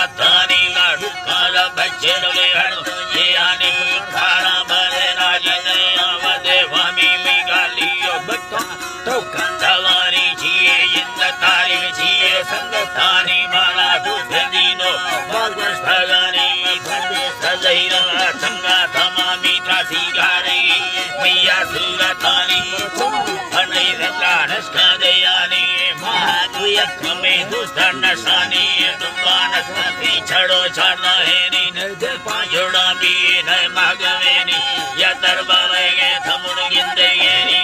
मथानी लाडू काला बच्चे डोले हड़ो ये आने खाना भरे राजी नया वदे वामी में गालियो बट्टा तो कंदवानी जिए इंद तारी जिए संगतानी माला दूध दीनो भगवत भगानी भदे सजैरा संगा तमामी त्रासी गारे मैया सुरतानी अने रंगानस कादयानी महादुयक में दुष्ट नशानी दुकान सती छड़ो छड़ना है नी नजर पायोड़ा भी न मागवे नी या दरबार के थमुड़ गिंदे नी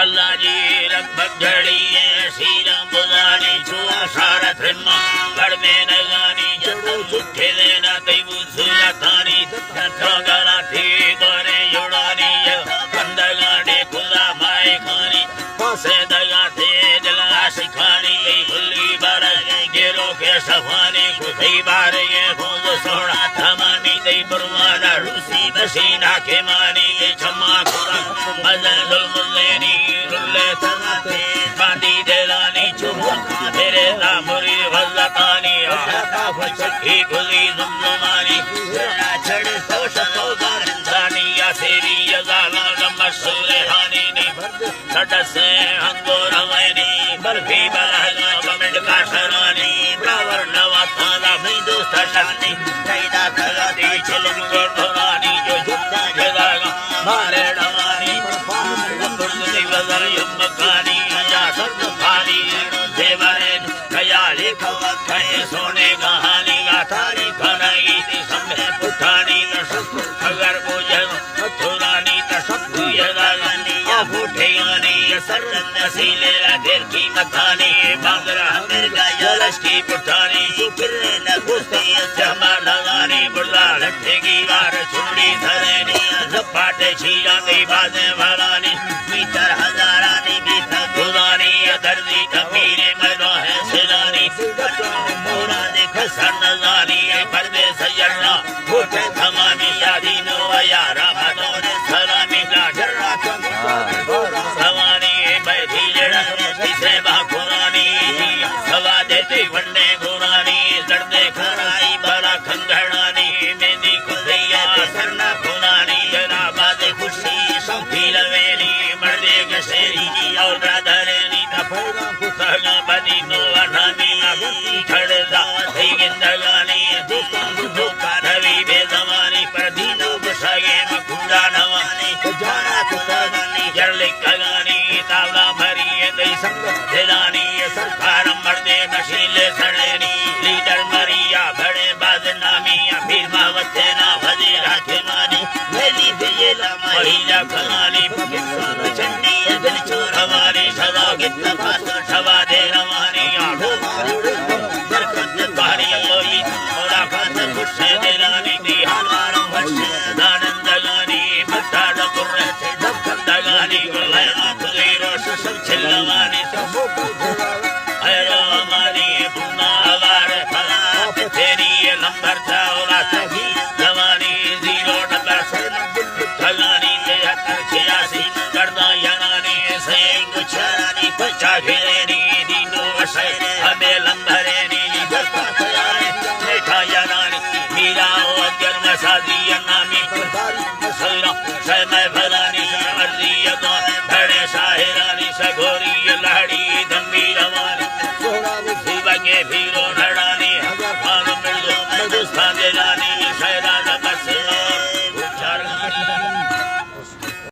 अल्लाह जी रब घड़ी सीरा बुदानी छुआ सारा धर्मा गढ़ में नगानी जब झूठे देना तेबू सुलतानी गला थी तोरे जुड़ानी बंदगाड़े खुदा भाई खानी पासे दगा थे जला सिखानी खुली बार गेरो के सफानी खुदी बार ये खुद सोना थमानी दई बरवाना रूसी बसीना के मानी क्षमा खुदा मजल मुल्लेनी रुल्ले तनाते बांदी देलानी चुमा तेरे नामुरी वज़कानी आता फचकी खुली जुम्मानी छड़ सोश तो गारंदानी या तेरी यज़ाला मशहूर हानी ने सदसे अंगोर हवैनी बर्फी बलहला बमंड का शरानी ब्रावर नवा थाला में दोस्त शानी कैदा कला दी चलम कर धरानी जो जुत्ता जगागा मारे डवानी बुर्दी वज़र यमकानी या सब खाली देवरे कया लिखा कहे सोने कहानी गाथारी खनाई थी सम्मे पुठानी न सब अगर बुझन थोरानी त सब यदानी या फुठियानी या सरन नसीले दिल की मथानी बांगरा हमें जलस की पुठानी फिरे न गुस्से जमा लगानी बुर्दा लट्ठेगी वार छुड़ी धरेनी झपाटे छीला गई बाजें भरानी भीतर हजारानी भीतर गुजानी दर्दी कमीरे मरो है सिरानी मोरा देख सरनजानी पर्दे सयरना फूटे थमानी यादी नो यारा मनोरे सलामी लाडरा सवानी बैठी जड़ा किसे बाखुरानी सवा देती वंडे गुरानी दर्दे खराई बड़ा खंगड़ानी मेंदी खुदैया सरना खुरानी जना बाजे खुशी संफी लवेनी मर्दे गशेरी और ब्रदरेनी तफैना कुसगा बनी नो अनामी अबुती खड़दा थई गिंदगानी दुका धवी बेजमानी पर दीनो बसाये मकुड़ा नवानी जाना कुसगानी जरले कगानी तावला भरी दई संग देदानी सरकार मर्दे मशीले सड़ेनी लीडर मरिया बड़े बादनामी अमीर मावते ना भजे राखे मानी मेली बिजेला महिला खनानी चंडी दिल चोर हमारी सदा गित पास छवा दे रवानी आठो बरकत बारी लोई मोरा खात खुश देरानी दी हमारा वश आनंद गानी मटा डकुर से दखन दगानी गुलया खुली रोश सब छिलवानी सब मानी बुना वार फला तेरी नंबर था और सही जवानी 0 डबल 7 खलानी से 86 करदा यानी से कुछ रानी पचा घेरेनी दीनो वशे हमें लंबरेनी बरका यानी देखा यानी मीरा और गर्म शादी नामी पर मसला समय भला